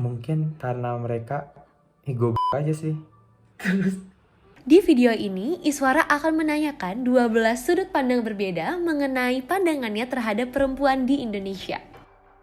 Mungkin karena mereka ego aja sih. Di video ini, Iswara akan menanyakan 12 sudut pandang berbeda mengenai pandangannya terhadap perempuan di Indonesia.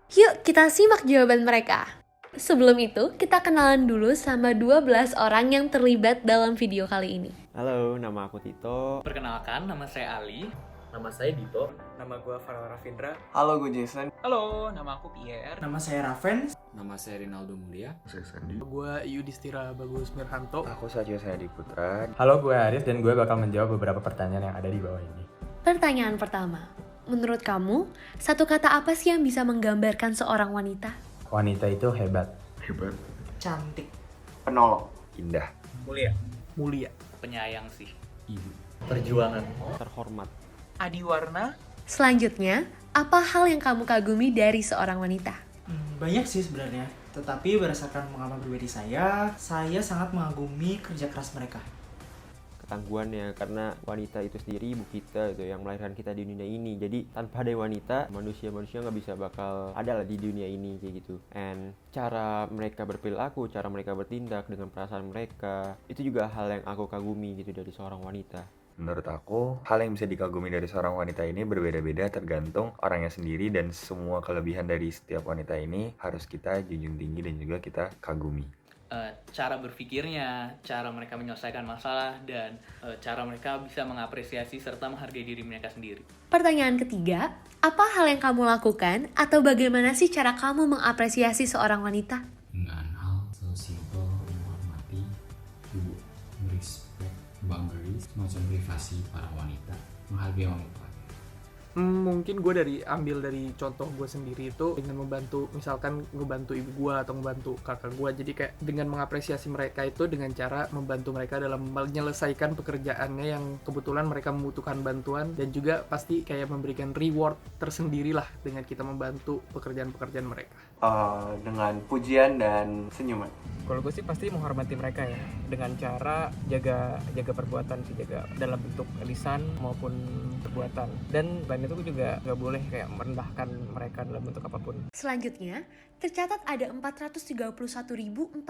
Yuk kita simak jawaban mereka. Sebelum itu, kita kenalan dulu sama 12 orang yang terlibat dalam video kali ini. Halo, nama aku Tito. Perkenalkan, nama saya Ali. Nama saya Dito. Nama gue Farel Rafindra. Halo, gue Jason. Halo, nama aku Pierre. Nama saya Raven. Nama saya Rinaldo Mulia. Saya Sandi. Gue Yudhistira Bagus Mirhanto. Aku Satyo Sayadi Putra. Halo, gue Aris dan gue bakal menjawab beberapa pertanyaan yang ada di bawah ini. Pertanyaan pertama, menurut kamu, satu kata apa sih yang bisa menggambarkan seorang wanita? Wanita itu hebat. Hebat. Cantik. Penolong. Indah. Mulia. Penyayang sih. Ibu. Perjuangan. Terhormat. Adiwarna. Selanjutnya, apa hal yang kamu kagumi dari seorang wanita? Banyak sih sebenarnya, tetapi berdasarkan pengalaman pribadi saya sangat mengagumi kerja keras mereka. Ketangguhannya, karena wanita itu sendiri ibu kita itu yang melahirkan kita di dunia ini. Jadi tanpa ada wanita, manusia nggak bisa bakal ada lah di dunia ini kayak gitu. And cara mereka berperilaku, cara mereka bertindak dengan perasaan mereka, itu juga hal yang aku kagumi gitu dari seorang wanita. Menurut aku, hal yang bisa dikagumi dari seorang wanita ini berbeda-beda tergantung orangnya sendiri, dan semua kelebihan dari setiap wanita ini harus kita junjung tinggi dan juga kita kagumi. Cara berpikirnya, cara mereka menyelesaikan masalah, dan cara mereka bisa mengapresiasi serta menghargai diri mereka sendiri. Pertanyaan ketiga, apa hal yang kamu lakukan atau bagaimana sih cara kamu mengapresiasi seorang wanita? Dengan hal sesimpel menghormati, respect boundaries, semacam privasi para wanita, menghargai wanita. Mungkin gue ambil dari contoh gue sendiri itu dengan membantu, misalkan ngebantu ibu gue atau ngebantu kakak gue. Jadi kayak dengan mengapresiasi mereka itu dengan cara membantu mereka dalam menyelesaikan pekerjaannya yang kebetulan mereka membutuhkan bantuan, dan juga pasti kayak memberikan reward tersendiri lah dengan kita membantu pekerjaan-pekerjaan mereka. Dengan pujian dan senyuman. Kalau gue sih pasti menghormati mereka ya, dengan cara jaga perbuatan sih, jaga dalam bentuk lisan maupun perbuatan. Dan selain itu gue juga gak boleh kayak merendahkan mereka dalam bentuk apapun. Selanjutnya, tercatat ada 431.471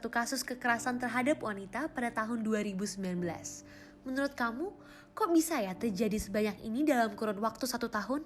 kasus kekerasan terhadap wanita pada tahun 2019. Menurut kamu, kok bisa ya terjadi sebanyak ini dalam kurun waktu 1 tahun?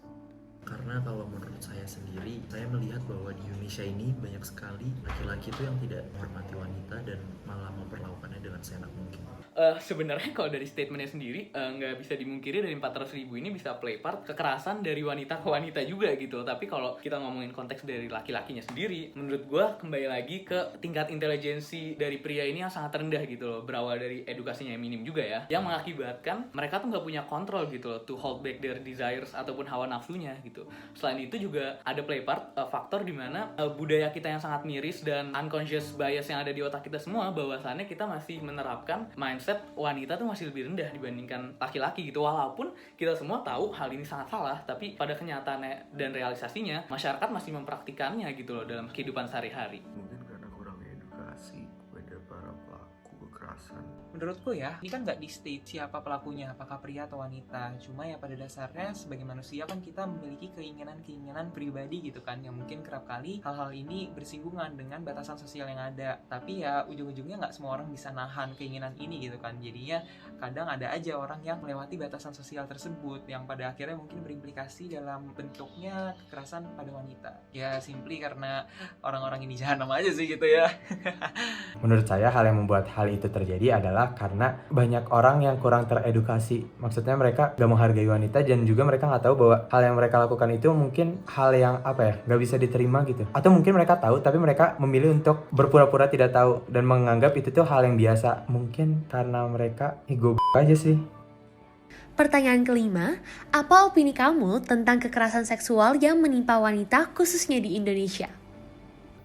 Karena kalau menurut saya sendiri, saya melihat bahwa di Indonesia ini banyak sekali laki-laki itu yang tidak menghormati wanita dan malah memperlakukannya dengan seenak mungkin. Sebenarnya kalau dari statementnya sendiri, nggak bisa dimungkiri dari 400.000 ini bisa play part kekerasan dari wanita ke wanita juga gitu. Tapi kalau kita ngomongin konteks dari laki-lakinya sendiri, menurut gue kembali lagi ke tingkat intelijensi dari pria ini yang sangat rendah gitu loh. Berawal dari edukasinya yang minim juga ya, yang mengakibatkan mereka tuh nggak punya kontrol gitu loh to hold back their desires ataupun hawa nafsunya gitu. Selain itu juga ada play part faktor dimana budaya kita yang sangat miris dan unconscious bias yang ada di otak kita semua, bahwasannya kita masih menerapkan mindset wanita tuh masih lebih rendah dibandingkan laki-laki gitu. Walaupun kita semua tahu hal ini sangat salah, tapi pada kenyataannya dan realisasinya masyarakat masih mempraktikannya gitu loh dalam kehidupan sehari-hari. Mungkin karena kurang edukasi kepada para pelaku kekerasan. Menurutku ya, ini kan nggak di state siapa pelakunya, apakah pria atau wanita. Cuma ya pada dasarnya sebagai manusia kan kita memiliki keinginan-keinginan pribadi gitu kan, yang mungkin kerap kali hal-hal ini bersinggungan dengan batasan sosial yang ada. Tapi ya ujung-ujungnya nggak semua orang bisa nahan keinginan ini gitu kan. Jadinya kadang ada aja orang yang melewati batasan sosial tersebut, yang pada akhirnya mungkin berimplikasi dalam bentuknya kekerasan pada wanita. Ya simply karena orang-orang ini jahanam aja sih gitu ya. Menurut saya hal yang membuat hal itu terjadi adalah karena banyak orang yang kurang teredukasi. Maksudnya mereka gak menghargai wanita, dan juga mereka gak tahu bahwa hal yang mereka lakukan itu mungkin hal yang gak bisa diterima gitu. Atau mungkin mereka tahu tapi mereka memilih untuk berpura-pura tidak tahu dan menganggap itu tuh hal yang biasa. Mungkin karena mereka ego aja sih. Pertanyaan kelima, apa opini kamu tentang kekerasan seksual yang menimpa wanita khususnya di Indonesia?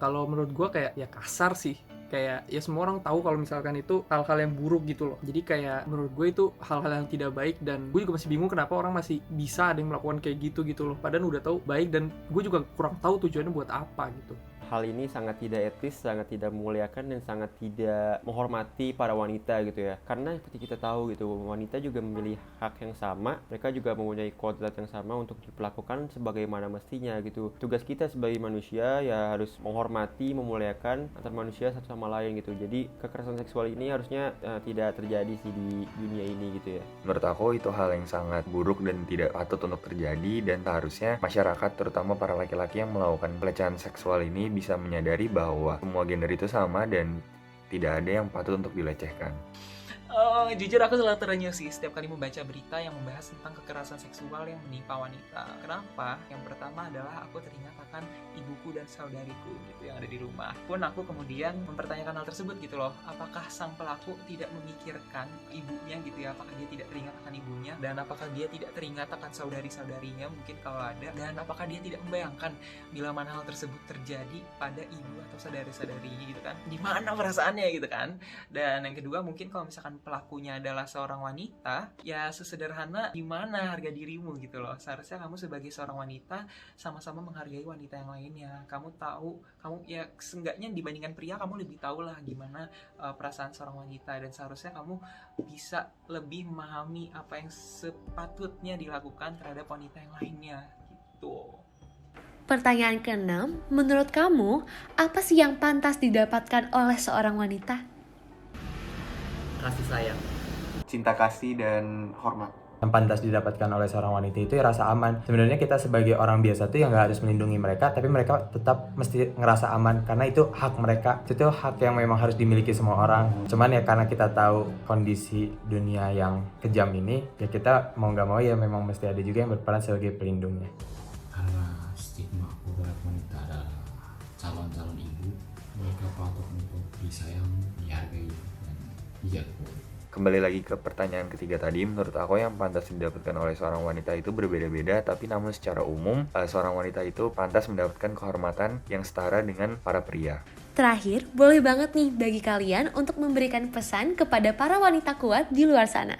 Kalau menurut gue kayak ya kasar sih. Kayak ya semua orang tahu kalau misalkan itu hal-hal yang buruk gitu loh. Jadi kayak menurut gue itu hal-hal yang tidak baik, dan gue juga masih bingung kenapa orang masih bisa ada yang melakukan kayak gitu loh. Padahal udah tahu baik, dan gue juga kurang tahu tujuannya buat apa gitu. hal ini sangat tidak etis, sangat tidak memuliakan dan sangat tidak menghormati para wanita gitu ya. Karena seperti kita tahu gitu, wanita juga memiliki hak yang sama, mereka juga mempunyai kodrat yang sama untuk diperlakukan sebagaimana mestinya gitu. Tugas kita sebagai manusia ya harus menghormati, memuliakan antar manusia satu sama lain gitu. Jadi kekerasan seksual ini harusnya tidak terjadi sih di dunia ini gitu ya. Menurut aku itu hal yang sangat buruk dan tidak patut untuk terjadi, dan seharusnya masyarakat terutama para laki-laki yang melakukan pelecehan seksual ini bisa menyadari bahwa semua gender itu sama dan tidak ada yang patut untuk dilecehkan. Jujur aku selalu terenyuh sih setiap kali membaca berita yang membahas tentang kekerasan seksual yang menimpa wanita. Kenapa? Yang pertama adalah aku teringat akan ibuku dan saudariku gitu yang ada di rumah. Pun aku kemudian mempertanyakan hal tersebut gitu loh. Apakah sang pelaku tidak memikirkan ibunya gitu ya? Apakah dia tidak teringat akan ibunya? Dan apakah dia tidak teringat akan saudari-saudarinya mungkin kalau ada? Dan apakah dia tidak membayangkan bila mana hal tersebut terjadi pada ibu atau saudari-saudarinya gitu kan? Di mana perasaannya gitu kan? Dan yang kedua mungkin kalau misalkan pelakunya adalah seorang wanita, ya sesederhana gimana harga dirimu gitu loh. Seharusnya kamu sebagai seorang wanita sama-sama menghargai wanita yang lainnya. Kamu tahu, kamu ya seenggaknya dibandingkan pria kamu lebih tahu lah gimana perasaan seorang wanita, dan seharusnya kamu bisa lebih memahami apa yang sepatutnya dilakukan terhadap wanita yang lainnya gitu. Pertanyaan ke-6, menurut kamu, apa sih yang pantas didapatkan oleh seorang wanita? Kasih sayang. Cinta kasih dan hormat. Yang pantas didapatkan oleh seorang wanita itu ya rasa aman. Sebenarnya kita sebagai orang biasa tuh yang nggak harus melindungi mereka, tapi mereka tetap mesti ngerasa aman karena itu hak mereka. Itu hak yang memang harus dimiliki semua orang. Cuman ya karena kita tahu kondisi dunia yang kejam ini, ya kita mau nggak mau ya memang mesti ada juga yang berperan sebagai pelindungnya. Karena stigma beberapa wanita adalah calon-calon ibu, mereka patut untuk disayang, dihargai, dan dijaga. Kembali lagi ke pertanyaan ketiga tadi, menurut aku yang pantas didapatkan oleh seorang wanita itu berbeda-beda, tapi namun secara umum seorang wanita itu pantas mendapatkan kehormatan yang setara dengan para pria. Terakhir, boleh banget nih bagi kalian untuk memberikan pesan kepada para wanita kuat di luar sana.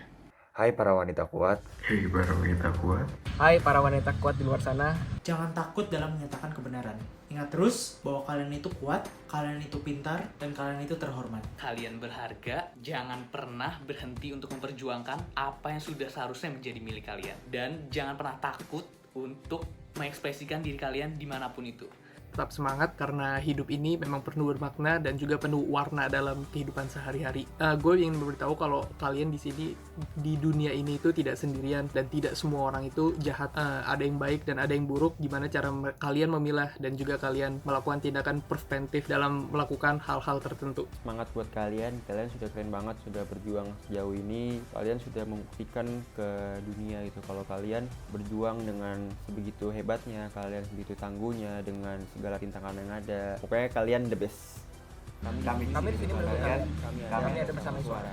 Hai para wanita kuat. Hei para wanita kuat. Hai para wanita kuat di luar sana. Jangan takut dalam menyatakan kebenaran. Ingat terus bahwa kalian itu kuat, kalian itu pintar, dan kalian itu terhormat. Kalian berharga, jangan pernah berhenti untuk memperjuangkan apa yang sudah seharusnya menjadi milik kalian. Dan jangan pernah takut untuk mengekspresikan diri kalian dimanapun itu. Tetap semangat karena hidup ini memang penuh bermakna dan juga penuh warna dalam kehidupan sehari-hari. Gue ingin memberitahu kalau kalian di sini di dunia ini itu tidak sendirian dan tidak semua orang itu jahat. Ada yang baik dan ada yang buruk. Gimana cara kalian memilah dan juga kalian melakukan tindakan preventif dalam melakukan hal-hal tertentu. Semangat buat kalian sudah keren banget, sudah berjuang sejauh ini. Kalian sudah membuktikan ke dunia itu kalau kalian berjuang dengan sebegitu hebatnya, kalian sebegitu tangguhnya dengan segala rintangan yang ada. Pokoknya kalian the best. Kami di sini bersama kalian. Kami ada bersama suara.